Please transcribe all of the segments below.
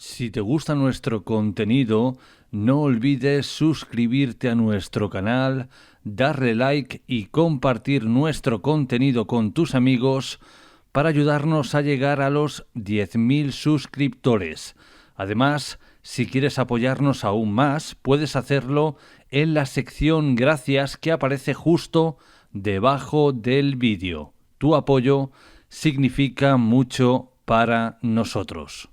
Si te gusta nuestro contenido, no olvides suscribirte a nuestro canal, darle like y compartir nuestro contenido con tus amigos para ayudarnos a llegar a los 10.000 suscriptores. Además, si quieres apoyarnos aún más, puedes hacerlo en la sección Gracias que aparece justo debajo del vídeo. Tu apoyo significa mucho para nosotros.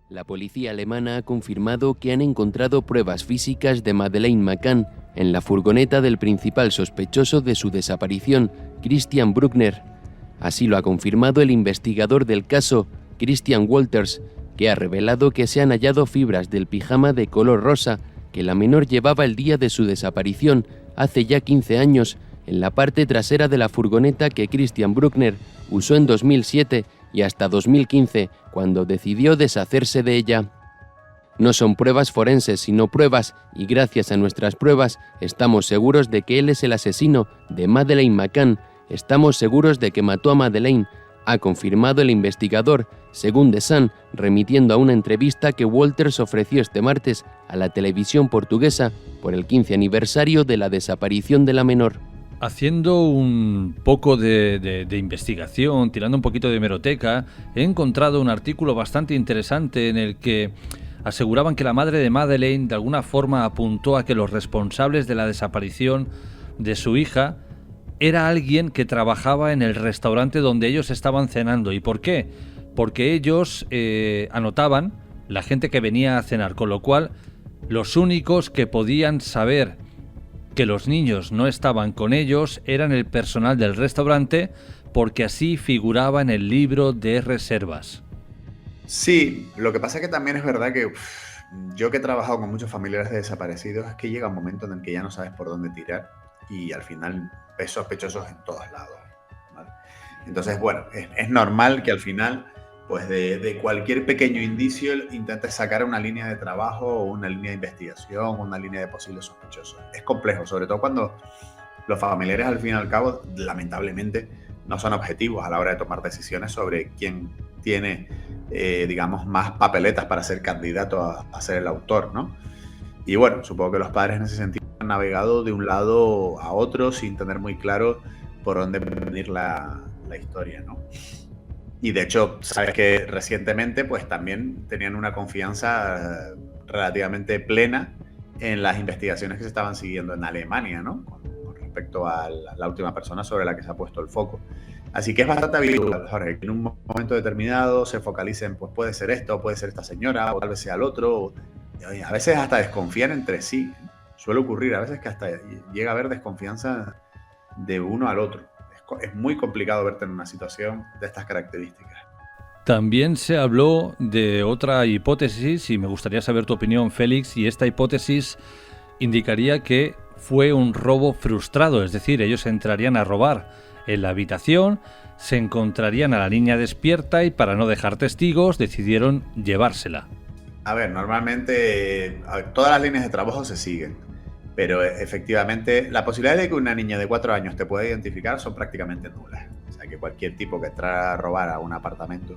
La policía alemana ha confirmado que han encontrado pruebas físicas de Madeleine McCann en la furgoneta del principal sospechoso de su desaparición, Christian Bruckner. Así lo ha confirmado el investigador del caso, Christian Walters, que ha revelado que se han hallado fibras del pijama de color rosa que la menor llevaba el día de su desaparición, hace ya 15 años, en la parte trasera de la furgoneta que Christian Bruckner usó en 2007 y hasta 2015, cuando decidió deshacerse de ella. No son pruebas forenses, sino pruebas, y gracias a nuestras pruebas estamos seguros de que él es el asesino de Madeleine McCann. Estamos seguros de que mató a Madeleine, ha confirmado el investigador, según The Sun, remitiendo a una entrevista que Walters ofreció este martes a la televisión portuguesa por el 15 aniversario de la desaparición de la menor. Haciendo un poco de investigación, tirando un poquito de hemeroteca, he encontrado un artículo bastante interesante en el que aseguraban que la madre de Madeleine de alguna forma apuntó a que los responsables de la desaparición de su hija era alguien que trabajaba en el restaurante donde ellos estaban cenando. ¿Y por qué? Porque ellos anotaban la gente que venía a cenar, con lo cual los únicos que podían saber que los niños no estaban con ellos eran el personal del restaurante, porque así figuraba en el libro de reservas. Sí, lo que pasa es que también es verdad que yo que he trabajado con muchos familiares de desaparecidos, es que llega un momento en el que ya no sabes por dónde tirar y al final ves sospechosos en todos lados, ¿vale? Entonces, bueno, es normal que al final, pues de cualquier pequeño indicio intentes sacar una línea de trabajo o una línea de investigación, una línea de posibles sospechosos. Es complejo, sobre todo cuando los familiares al fin y al cabo, lamentablemente, no son objetivos a la hora de tomar decisiones sobre quién tiene, digamos, más papeletas para ser candidato a ser el autor, ¿no? Y bueno, supongo que los padres en ese sentido han navegado de un lado a otro sin tener muy claro por dónde venir la historia, ¿no? Y de hecho, sabes que recientemente pues también tenían una confianza relativamente plena en las investigaciones que se estaban siguiendo en Alemania, ¿no? Con respecto a la última persona sobre la que se ha puesto el foco. Así que es bastante habitual, Jorge, que en un momento determinado se focalicen, pues puede ser esto, puede ser esta señora, o tal vez sea el otro. A veces hasta desconfían entre sí. Suele ocurrir a veces que hasta llega a haber desconfianza de uno al otro. Es muy complicado verte en una situación de estas características. También se habló de otra hipótesis, y me gustaría saber tu opinión, Félix, y esta hipótesis indicaría que fue un robo frustrado, es decir, ellos entrarían a robar en la habitación, se encontrarían a la niña despierta y para no dejar testigos decidieron llevársela. A ver, normalmente todas las líneas de trabajo se siguen, pero efectivamente la posibilidad de que una niña de 4 años te pueda identificar son prácticamente nulas. O sea, que cualquier tipo que entrara a robar a un apartamento,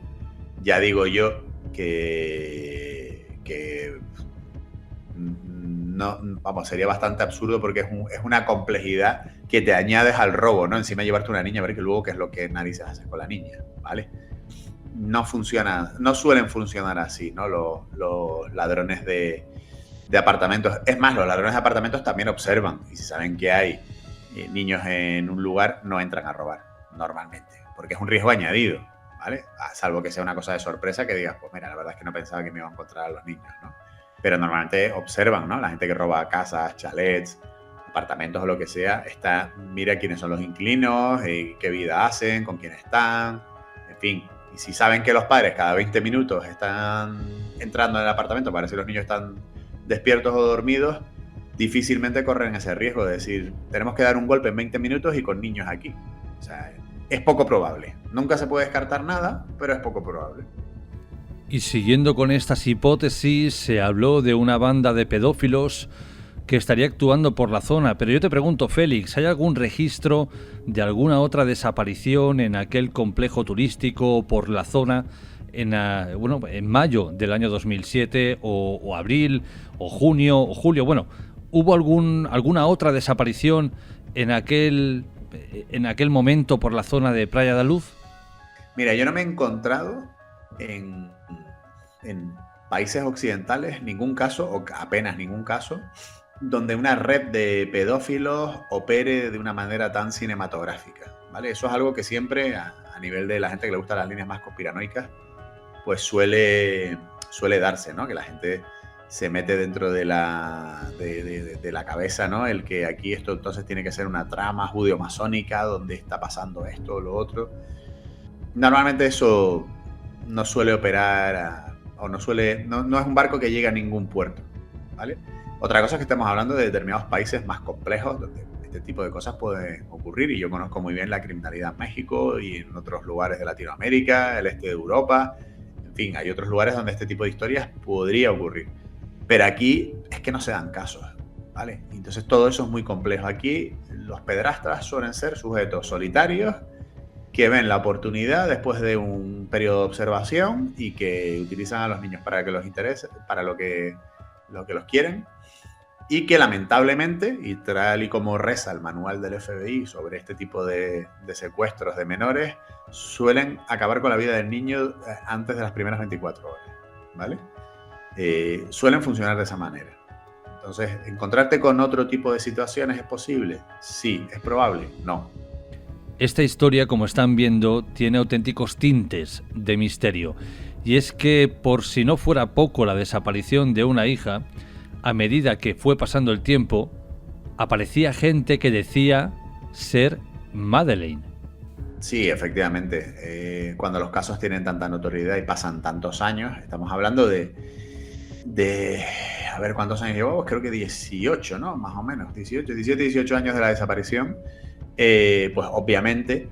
ya digo yo que no, vamos, sería bastante absurdo porque es una complejidad que te añades al robo, ¿no? Encima de llevarte una niña, a ver que luego qué es lo que narices haces con la niña, ¿vale? No funciona, no suelen funcionar así, ¿no? Los ladrones de apartamentos. Es más, los ladrones de apartamentos también observan y si saben que hay niños en un lugar, no entran a robar normalmente, porque es un riesgo añadido, ¿vale? Salvo que sea una cosa de sorpresa que digas, pues mira, la verdad es que no pensaba que me iba a encontrar a los niños, ¿no? Pero normalmente observan, ¿no? La gente que roba casas, chalets, apartamentos o lo que sea, mira quiénes son los inquilinos, qué vida hacen, con quién están, en fin. Y si saben que los padres cada 20 minutos están entrando en el apartamento para ver si los niños están despiertos o dormidos, difícilmente corren ese riesgo de decir, tenemos que dar un golpe en 20 minutos y con niños aquí. O sea, es poco probable. Nunca se puede descartar nada, pero es poco probable. Y siguiendo con estas hipótesis, se habló de una banda de pedófilos que estaría actuando por la zona. Pero yo te pregunto, Félix, ¿hay algún registro de alguna otra desaparición en aquel complejo turístico o por la zona en mayo del año 2007 o abril o junio o julio. Bueno, ¿hubo alguna otra desaparición en aquel momento por la zona de Praia da Luz? Mira, yo no me he encontrado en países occidentales ningún caso, o apenas ningún caso, donde una red de pedófilos opere de una manera tan cinematográfica, ¿vale? Eso es algo que siempre, a nivel de la gente que le gustan las líneas más conspiranoicas, pues suele darse, ¿no? Que la gente se mete dentro de la cabeza, ¿no? El que aquí esto entonces tiene que ser una trama judeo-masónica donde está pasando esto o lo otro. Normalmente eso no suele operar no es un barco que llegue a ningún puerto, ¿vale? Otra cosa es que estamos hablando de determinados países más complejos donde este tipo de cosas pueden ocurrir, y yo conozco muy bien la criminalidad en México y en otros lugares de Latinoamérica, el este de Europa, en fin, hay otros lugares donde este tipo de historias podría ocurrir. Pero aquí es que no se dan casos, ¿vale? Entonces todo eso es muy complejo. Aquí los pedrastras suelen ser sujetos solitarios que ven la oportunidad después de un periodo de observación y que utilizan a los niños para que los interese, para lo que los quieren, y que lamentablemente, y tal y como reza el manual del FBI sobre este tipo de secuestros de menores, suelen acabar con la vida del niño antes de las primeras 24 horas, ¿vale? Suelen funcionar de esa manera. Entonces, ¿encontrarte con otro tipo de situaciones es posible? Sí. ¿Es probable? No. Esta historia, como están viendo, tiene auténticos tintes de misterio. Y es que, por si no fuera poco la desaparición de una hija, a medida que fue pasando el tiempo, aparecía gente que decía ser Madeleine. Sí, efectivamente. Cuando los casos tienen tanta notoriedad y pasan tantos años, estamos hablando de a ver cuántos años llevamos, creo que 18, ¿no? Más o menos, 17, 18 años de la desaparición. Pues obviamente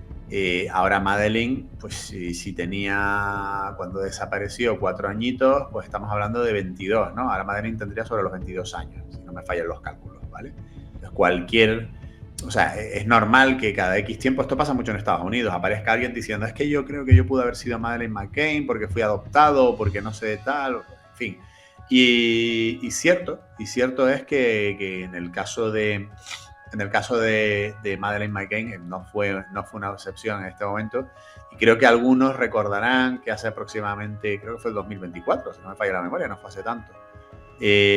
ahora Madeleine, pues si tenía cuando desapareció 4 añitos, pues estamos hablando de 22, ¿no? Ahora Madeleine tendría sobre los 22 años, si no me fallan los cálculos, ¿vale? Entonces o sea, es normal que cada X tiempo, esto pasa mucho en Estados Unidos, aparezca alguien diciendo, es que yo creo que yo pude haber sido Madeleine McCann porque fui adoptado, porque no sé de tal, en fin. Y cierto es que en el caso de Madeleine McCann no fue una excepción en este momento, y creo que algunos recordarán que hace aproximadamente, creo que fue el 2024, si no me falla la memoria, no fue hace tanto,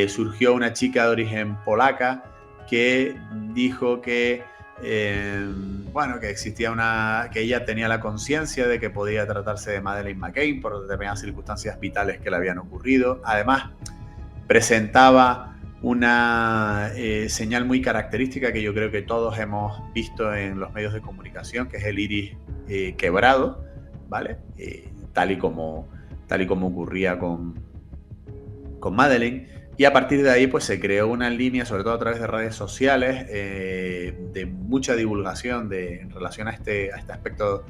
surgió una chica de origen polaca que dijo que que existía que ella tenía la conciencia de que podía tratarse de Madeleine McCann por determinadas circunstancias vitales que le habían ocurrido. Además, presentaba una señal muy característica que yo creo que todos hemos visto en los medios de comunicación, que es el iris quebrado, ¿vale? Tal y como ocurría con Madeleine. Y a partir de ahí pues se creó una línea, sobre todo a través de redes sociales, de mucha divulgación en relación a este aspecto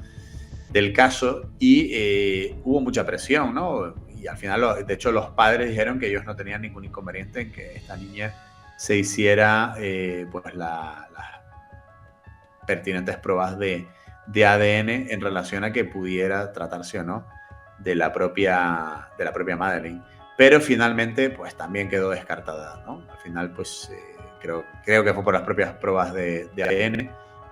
del caso, y hubo mucha presión, ¿no? Y al final, de hecho, los padres dijeron que ellos no tenían ningún inconveniente en que esta niña se hiciera pues las pertinentes pruebas de ADN en relación a que pudiera tratarse o no de la propia Madeleine. Pero finalmente pues también quedó descartada, ¿no? Al final pues creo que fue por las propias pruebas de ADN,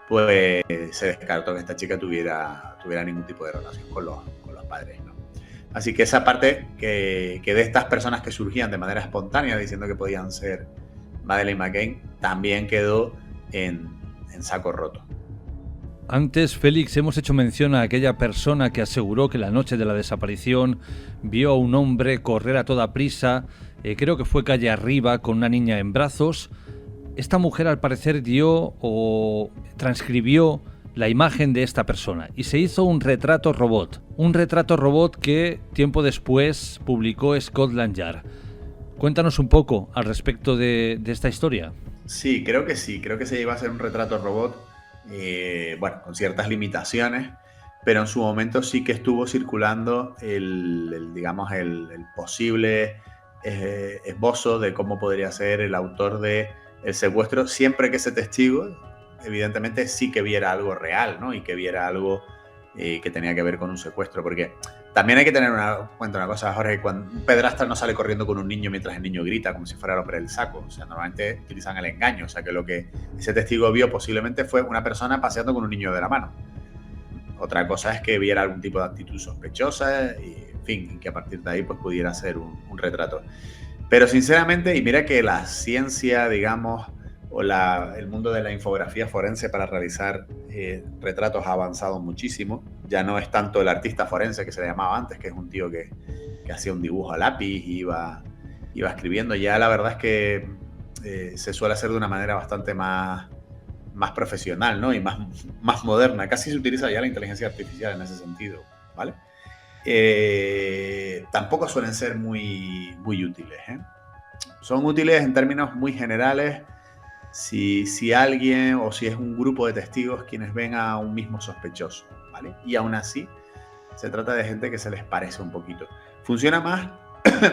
pues se descartó que esta chica tuviera ningún tipo de relación con los padres, ¿no? Así que esa parte que de estas personas que surgían de manera espontánea diciendo que podían ser Madeleine McCann también quedó en saco roto. Antes, Félix, hemos hecho mención a aquella persona que aseguró que la noche de la desaparición vio a un hombre correr a toda prisa, creo que fue calle arriba, con una niña en brazos. Esta mujer al parecer dio o transcribió la imagen de esta persona y se hizo un retrato robot que tiempo después publicó Scotland Yard. Cuéntanos un poco al respecto de esta historia. Sí, creo que se iba a hacer un retrato robot, con ciertas limitaciones, pero en su momento sí que estuvo circulando el posible esbozo de cómo podría ser el autor del secuestro, siempre que ese testigo evidentemente sí que viera algo real, ¿no? Y que viera algo que tenía que ver con un secuestro, porque También hay que tener en cuenta una cosa, Jorge, cuando un pederasta no sale corriendo con un niño mientras el niño grita, como si fuera el hombre del saco. O sea, normalmente utilizan el engaño. O sea, que lo que ese testigo vio posiblemente fue una persona paseando con un niño de la mano. Otra cosa es que viera algún tipo de actitud sospechosa y, en fin, y que a partir de ahí pues pudiera ser un retrato. Pero sinceramente, y mira que la ciencia, digamos, o el mundo de la infografía forense para realizar retratos ha avanzado muchísimo. Ya no es tanto el artista forense que se le llamaba antes, que es un tío que hacía un dibujo a lápiz y iba escribiendo. Ya la verdad es que se suele hacer de una manera bastante más profesional, ¿no? Y más moderna. Casi se utiliza ya la inteligencia artificial en ese sentido, ¿vale? Tampoco suelen ser muy útiles, ¿eh? Son útiles en términos muy generales si alguien o si es un grupo de testigos quienes ven a un mismo sospechoso, ¿vale? Y aún así se trata de gente que se les parece un poquito. Funciona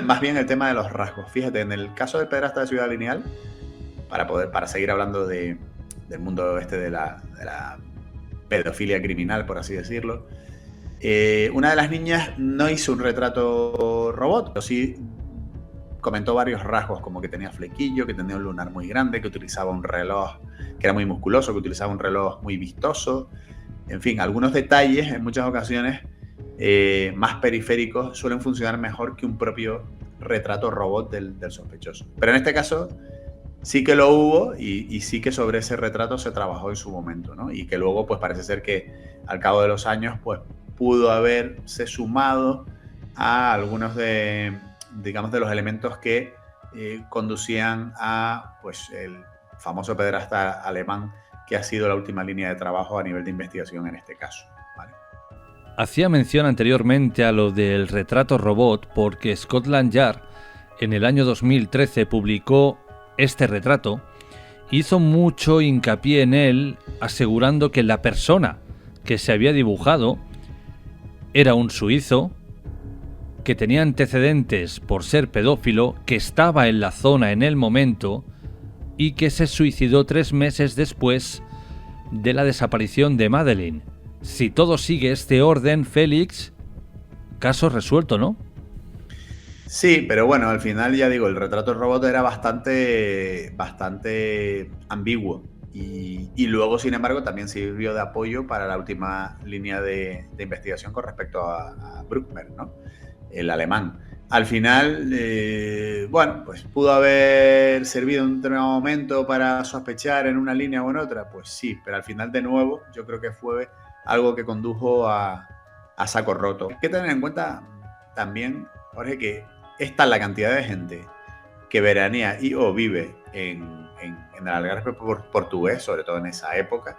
más bien el tema de los rasgos. Fíjate, en el caso del pederasta de Ciudad Lineal, para seguir hablando del mundo de la pedofilia criminal, por así decirlo, una de las niñas no hizo un retrato robot, pero sí comentó varios rasgos, como que tenía flequillo, que tenía un lunar muy grande, que utilizaba un reloj que era muy musculoso, que utilizaba un reloj muy vistoso. En fin, algunos detalles en muchas ocasiones más periféricos suelen funcionar mejor que un propio retrato robot del sospechoso. Pero en este caso sí que lo hubo y sí que sobre ese retrato se trabajó en su momento, ¿no? Y que luego pues parece ser que al cabo de los años pues pudo haberse sumado a algunos de los elementos que conducían a pues el famoso pederasta alemán que ha sido la última línea de trabajo a nivel de investigación en este caso, ¿vale? Hacía mención anteriormente a lo del retrato robot porque Scotland Yard en el año 2013 publicó este retrato, hizo mucho hincapié en él, asegurando que la persona que se había dibujado era un suizo que tenía antecedentes por ser pedófilo, que estaba en la zona en el momento y que se suicidó 3 meses después de la desaparición de Madeleine. Si todo sigue este orden, Félix, caso resuelto, ¿no? Sí, pero bueno, al final ya digo, el retrato robot era bastante ambiguo y luego, sin embargo, también sirvió de apoyo para la última línea de investigación con respecto a Bruckner, ¿no? El alemán. Al final, bueno, pues pudo haber servido en un determinado momento para sospechar en una línea o en otra, pues sí, pero al final de nuevo yo creo que fue algo que condujo a saco roto. Hay que tener en cuenta también, Jorge, que esta es la cantidad de gente que veranea y o vive en el Algarve portugués, sobre todo en esa época,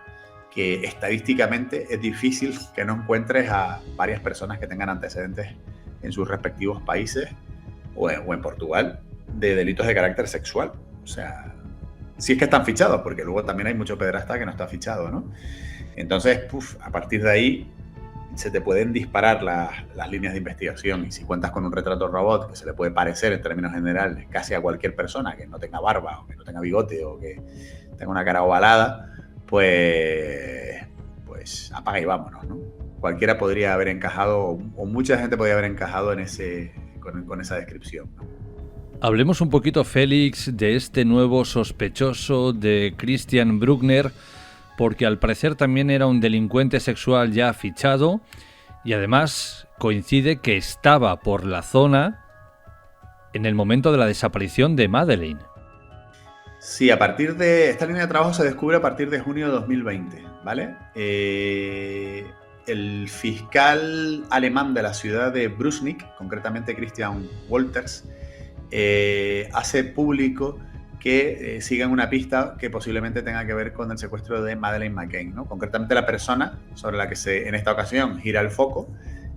que estadísticamente es difícil que no encuentres a varias personas que tengan antecedentes en sus respectivos países o en Portugal de delitos de carácter sexual. O sea, si es que están fichados, porque luego también hay mucho pederasta que no está fichado, ¿no? Entonces, a partir de ahí se te pueden disparar las líneas de investigación y si cuentas con un retrato robot que se le puede parecer en términos generales casi a cualquier persona que no tenga barba o que no tenga bigote o que tenga una cara ovalada, pues apaga y vámonos, ¿no? Cualquiera podría haber encajado o mucha gente podría haber encajado con esa descripción, ¿no? Hablemos un poquito, Félix, de este nuevo sospechoso de Christian Bruckner, porque al parecer también era un delincuente sexual ya fichado y además coincide que estaba por la zona en el momento de la desaparición de Madeleine. Sí, a partir de esta línea de trabajo se descubre a partir de junio de 2020, ¿vale? El fiscal alemán de la ciudad de Brunswick, concretamente Christian Wolters, hace público que sigan una pista que posiblemente tenga que ver con el secuestro de Madeleine McCann, ¿no? Concretamente la persona sobre la que en esta ocasión gira el foco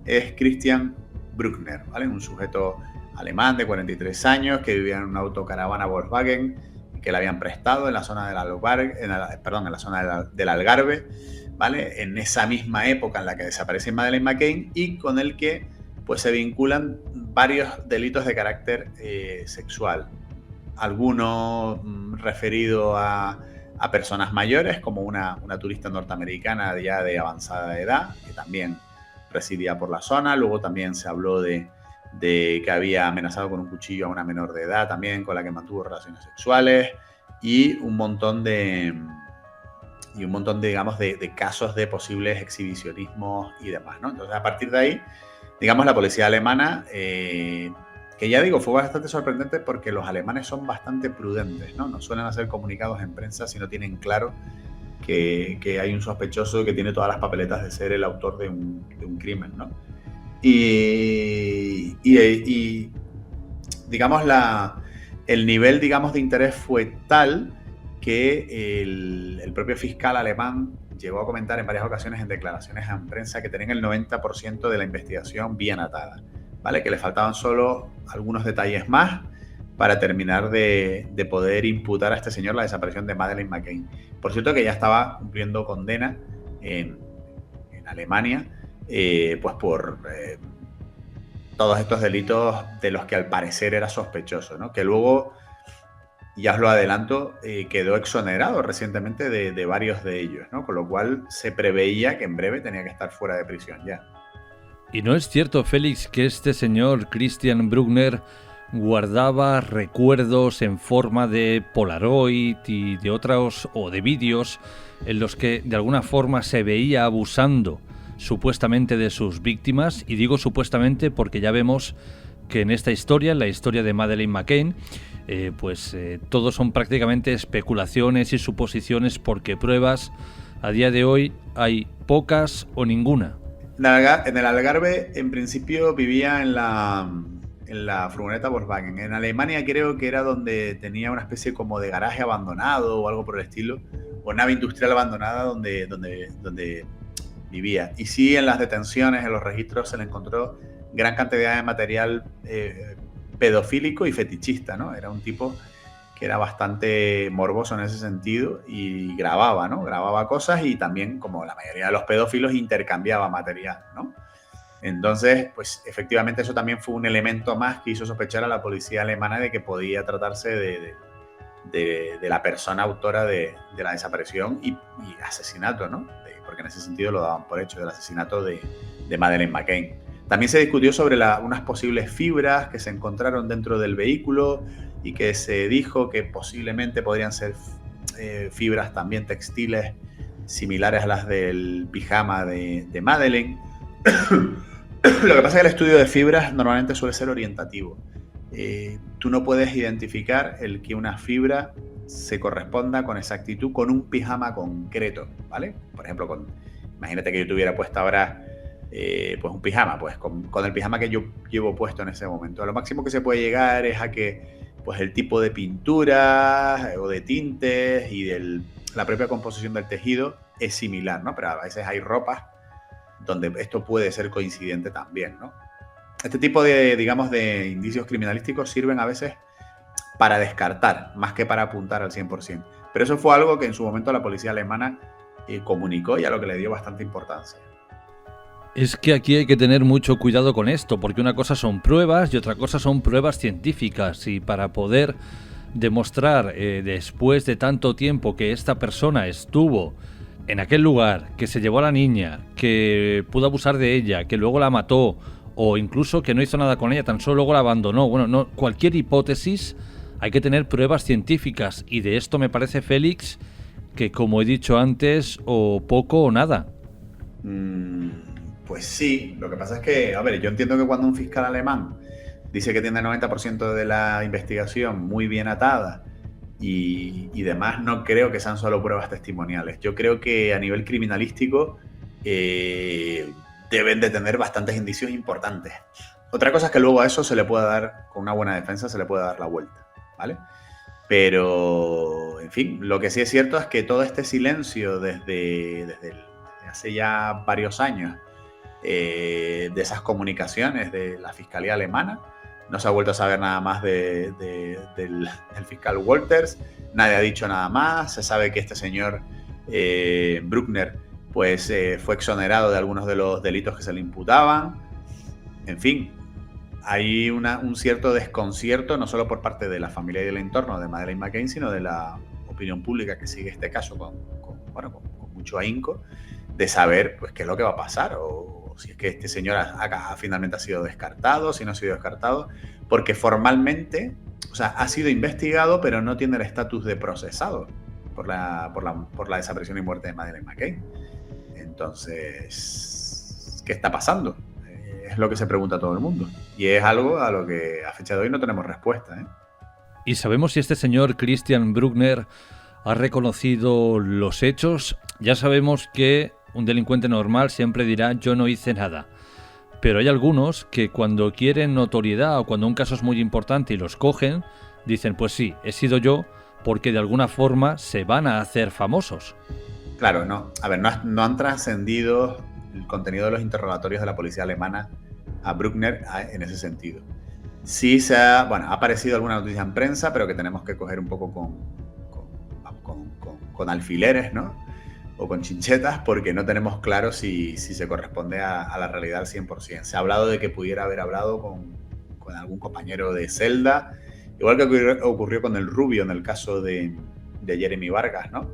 es Christian Bruckner, ¿vale? Un sujeto alemán de 43 años que vivía en una autocaravana Volkswagen que le habían prestado en la zona del Algarve, ¿vale? En esa misma época en la que desaparece Madeleine McCann y con el que pues se vinculan varios delitos de carácter sexual. Algunos referidos a personas mayores, como una turista norteamericana ya de avanzada edad, que también residía por la zona. Luego también se habló de que había amenazado con un cuchillo a una menor de edad también, con la que mantuvo relaciones sexuales, y un montón de digamos, de casos de posibles exhibicionismos y demás, ¿no? Entonces, a partir de ahí, digamos, la policía alemana, que ya digo, fue bastante sorprendente porque los alemanes son bastante prudentes, ¿no? No suelen hacer comunicados en prensa si no tienen claro que hay un sospechoso que tiene todas las papeletas de ser el autor de un crimen, ¿no? Y digamos, el nivel, digamos, de interés fue tal que el propio fiscal alemán llegó a comentar en varias ocasiones en declaraciones en prensa que tenían el 90% de la investigación bien atada, ¿vale? Que le faltaban solo algunos detalles más para terminar de poder imputar a este señor la desaparición de Madeleine McCann. Por cierto, que ya estaba cumpliendo condena en Alemania, pues por todos estos delitos de los que al parecer era sospechoso, ¿no? Que luego, ya os lo adelanto, quedó exonerado recientemente de varios de ellos, ¿no? Con lo cual se preveía que en breve tenía que estar fuera de prisión ya. ¿Y no es cierto, Félix, que este señor Christian Bruckner guardaba recuerdos en forma de Polaroid y de otros, o de vídeos, en los que de alguna forma se veía abusando supuestamente de sus víctimas? Y digo supuestamente porque ya vemos que en esta historia, en la historia de Madeleine McCann, todos son prácticamente especulaciones y suposiciones, porque pruebas a día de hoy hay pocas o ninguna. En el Algarve, en principio, vivía en la furgoneta Volkswagen. En Alemania creo que era donde tenía una especie como de garaje abandonado o algo por el estilo, o nave industrial abandonada donde vivía. Y sí, en las detenciones, en los registros, se le encontró gran cantidad de material pedofílico y fetichista, ¿no? Era un tipo que era bastante morboso en ese sentido y grababa, ¿no? Grababa cosas y también, como la mayoría de los pedófilos, intercambiaba material, ¿no? Entonces, pues efectivamente eso también fue un elemento más que hizo sospechar a la policía alemana de que podía tratarse de la persona autora de la desaparición y asesinato, ¿no? Porque en ese sentido lo daban por hecho, del asesinato de Madeleine McCann. También se discutió sobre unas posibles fibras que se encontraron dentro del vehículo y que se dijo que posiblemente podrían ser fibras también textiles similares a las del pijama de Madeleine. Lo que pasa es que el estudio de fibras normalmente suele ser orientativo. Tú no puedes identificar el que una fibra se corresponda con exactitud con un pijama concreto, ¿vale? Por ejemplo, imagínate que yo tuviera puesto ahora pues un pijama, pues con el pijama que yo llevo puesto en ese momento. A lo máximo que se puede llegar es a que pues el tipo de pintura o de tintes y la propia composición del tejido es similar, ¿no? Pero a veces hay ropas donde esto puede ser coincidente también, ¿no? Este tipo de, digamos, de indicios criminalísticos sirven a veces para descartar, más que para apuntar al 100%. Pero eso fue algo que en su momento la policía alemana comunicó y a lo que le dio bastante importancia. Es que aquí hay que tener mucho cuidado con esto, porque una cosa son pruebas y otra cosa son pruebas científicas, y para poder demostrar después de tanto tiempo que esta persona estuvo en aquel lugar, que se llevó a la niña, que pudo abusar de ella, que luego la mató, o incluso que no hizo nada con ella, tan solo luego la abandonó. Bueno, no, cualquier hipótesis hay que tener pruebas científicas, y de esto me parece, Félix, que como he dicho antes, o poco o nada. Pues sí, lo que pasa es que, a ver, yo entiendo que cuando un fiscal alemán dice que tiene el 90% de la investigación muy bien atada y demás, no creo que sean solo pruebas testimoniales. Yo creo que a nivel criminalístico deben de tener bastantes indicios importantes. Otra cosa es que luego a eso se le pueda dar, con una buena defensa, se le puede dar la vuelta, ¿vale? Pero, en fin, lo que sí es cierto es que todo este silencio desde hace ya varios años de esas comunicaciones de la Fiscalía Alemana, no se ha vuelto a saber nada más del fiscal Wolters, nadie ha dicho nada más. Se sabe que este señor Bruckner pues, fue exonerado de algunos de los delitos que se le imputaban. En fin, hay un cierto desconcierto, no solo por parte de la familia y del entorno de Madeleine McCann, sino de la opinión pública que sigue este caso con mucho ahínco, de saber pues, qué es lo que va a pasar, o si es que este señor finalmente ha sido descartado, si no ha sido descartado, porque formalmente, o sea, ha sido investigado, pero no tiene el estatus de procesado por la desaparición y muerte de Madeleine McCann. Entonces, ¿qué está pasando? Es lo que se pregunta todo el mundo. Y es algo a lo que a fecha de hoy no tenemos respuesta, ¿eh? ¿Y sabemos si este señor Christian Bruckner ha reconocido los hechos? Ya sabemos que un delincuente normal siempre dirá yo no hice nada. Pero hay algunos que cuando quieren notoriedad o cuando un caso es muy importante y los cogen, dicen pues sí, he sido yo, porque de alguna forma se van a hacer famosos. Claro, no. A ver, no han trascendido el contenido de los interrogatorios de la policía alemana a Bruckner en ese sentido. Sí ha aparecido alguna noticia en prensa, pero que tenemos que coger un poco con alfileres, ¿no? O con chinchetas, porque no tenemos claro si se corresponde a la realidad al 100%. Se ha hablado de que pudiera haber hablado con algún compañero de celda, igual que ocurrió con el Rubio en el caso de Jeremy Vargas, ¿no?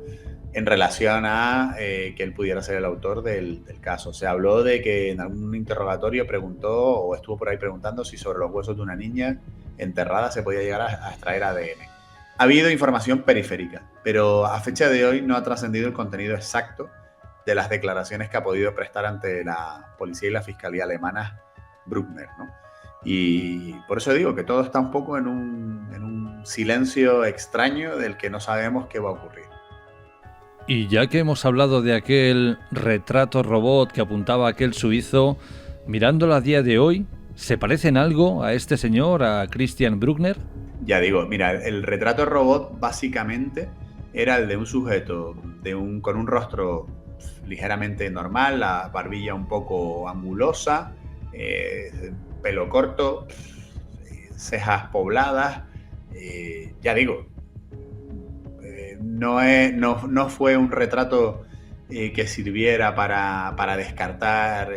En relación a que él pudiera ser el autor del caso. Se habló de que en algún interrogatorio preguntó o estuvo por ahí preguntando si sobre los huesos de una niña enterrada se podía llegar a extraer ADN. Ha habido información periférica, pero a fecha de hoy no ha trascendido el contenido exacto de las declaraciones que ha podido prestar ante la policía y la fiscalía alemana Bruckner, ¿no? Y por eso digo que todo está un poco en un silencio extraño del que no sabemos qué va a ocurrir. Y ya que hemos hablado de aquel retrato robot que apuntaba a aquel suizo, mirándolo a día de hoy, ¿se parece en algo a este señor, a Christian Bruckner? Ya digo, mira, el retrato robot básicamente era el de un sujeto con un rostro ligeramente normal, la barbilla un poco angulosa, pelo corto, cejas pobladas, ya digo, no fue un retrato que sirviera para descartar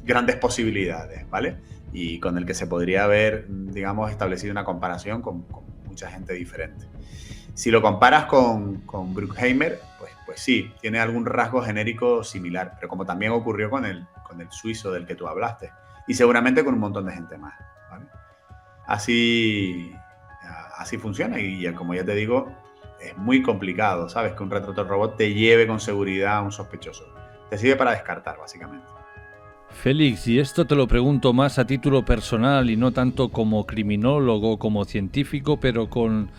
grandes posibilidades, ¿vale? Y con el que se podría haber, digamos, establecido una comparación con mucha gente diferente. Si lo comparas con Bruckheimer, pues sí, tiene algún rasgo genérico similar, pero como también ocurrió con el suizo del que tú hablaste, y seguramente con un montón de gente más, ¿vale? Así funciona y como ya te digo, es muy complicado, ¿sabes? Que un retrato robot te lleve con seguridad a un sospechoso. Te sirve para descartar, básicamente. Félix, y esto te lo pregunto más a título personal y no tanto como criminólogo, como científico, pero con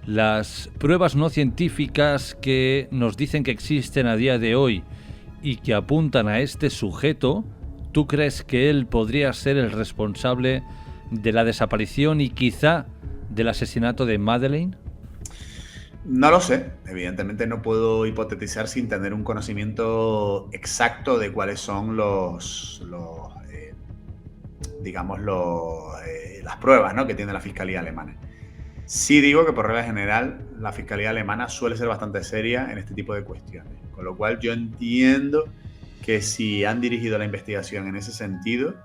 las pruebas no científicas que nos dicen que existen a día de hoy y que apuntan a este sujeto, ¿tú crees que él podría ser el responsable de la desaparición y quizá del asesinato de Madeleine? No lo sé, evidentemente no puedo hipotetizar sin tener un conocimiento exacto de cuáles son las pruebas, ¿no?, que tiene la Fiscalía alemana. Sí digo que por regla general la Fiscalía alemana suele ser bastante seria en este tipo de cuestiones, con lo cual yo entiendo que si han dirigido la investigación en ese sentido,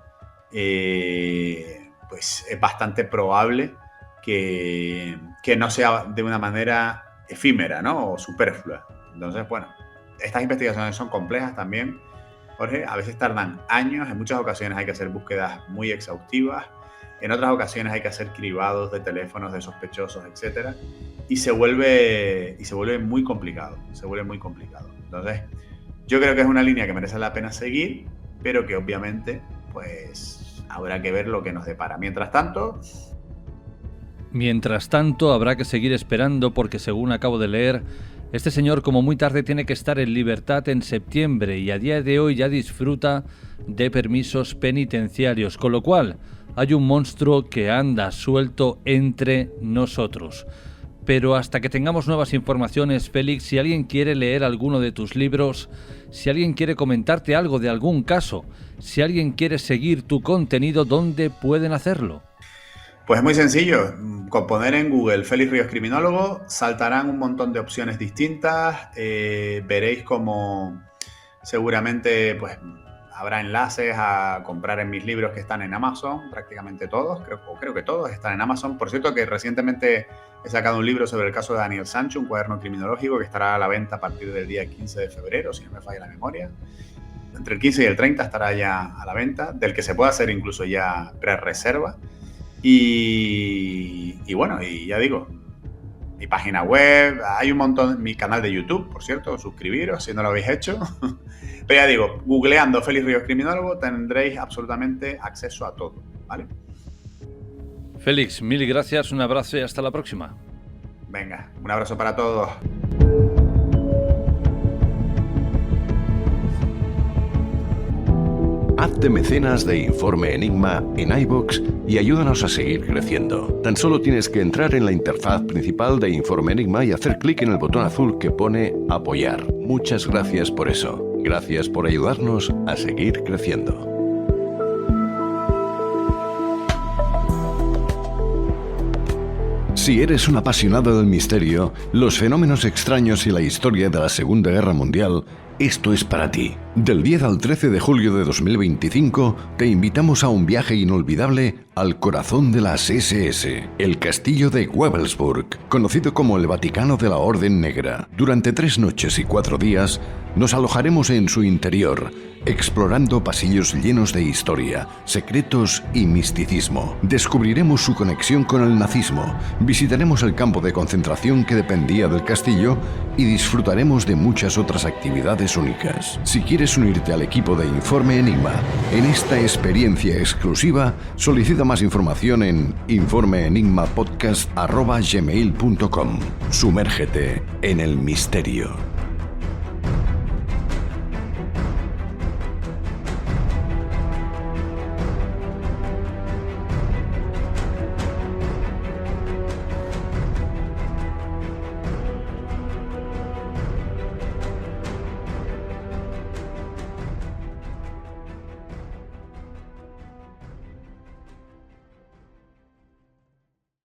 pues es bastante probable que no sea de una manera efímera, ¿no?, o superflua. Entonces, bueno, estas investigaciones son complejas también, Jorge, a veces tardan años, en muchas ocasiones hay que hacer búsquedas muy exhaustivas, en otras ocasiones hay que hacer cribados de teléfonos de sospechosos, etcétera, y se vuelve muy complicado, Entonces, yo creo que es una línea que merece la pena seguir, pero que obviamente, pues, habrá que ver lo que nos depara. Mientras tanto, habrá que seguir esperando porque, según acabo de leer, este señor como muy tarde tiene que estar en libertad en septiembre y a día de hoy ya disfruta de permisos penitenciarios, con lo cual hay un monstruo que anda suelto entre nosotros. Pero hasta que tengamos nuevas informaciones, Félix, si alguien quiere leer alguno de tus libros, si alguien quiere comentarte algo de algún caso, si alguien quiere seguir tu contenido, ¿dónde pueden hacerlo? Pues es muy sencillo, con poner en Google Félix Ríos Criminólogo saltarán un montón de opciones distintas, veréis como seguramente pues habrá enlaces a comprar en mis libros que están en Amazon, prácticamente todos, creo que todos están en Amazon. Por cierto que recientemente he sacado un libro sobre el caso de Daniel Sancho, un cuaderno criminológico que estará a la venta a partir del día 15 de febrero, si no me falla la memoria. entre el 15 y el 30 estará ya a la venta, del que se puede hacer incluso ya pre-reserva. Y bueno, y ya digo, mi página web, hay un montón, mi canal de YouTube, por cierto, suscribiros si no lo habéis hecho. Pero ya digo, googleando Félix Ríos Criminólogo tendréis absolutamente acceso a todo, ¿vale? Félix, mil gracias, un abrazo y hasta la próxima. Venga, un abrazo para todos. Hazte mecenas de Informe Enigma en iVoox y ayúdanos a seguir creciendo. Tan solo tienes que entrar en la interfaz principal de Informe Enigma y hacer clic en el botón azul que pone Apoyar. Muchas gracias por eso. Gracias por ayudarnos a seguir creciendo. Si eres un apasionado del misterio, los fenómenos extraños y la historia de la Segunda Guerra Mundial, esto es para ti. Del 10 al 13 de julio de 2025, te invitamos a un viaje inolvidable al corazón de las SS, el castillo de Wewelsburg, conocido como el Vaticano de la Orden Negra. Durante 3 noches y 4 días, nos alojaremos en su interior, explorando pasillos llenos de historia, secretos y misticismo. Descubriremos su conexión con el nazismo, visitaremos el campo de concentración que dependía del castillo y disfrutaremos de muchas otras actividades únicas. Si quieres unirte al equipo de Informe Enigma en esta experiencia exclusiva, solicita más información en informeenigmapodcast@gmail.com. Sumérgete en el misterio.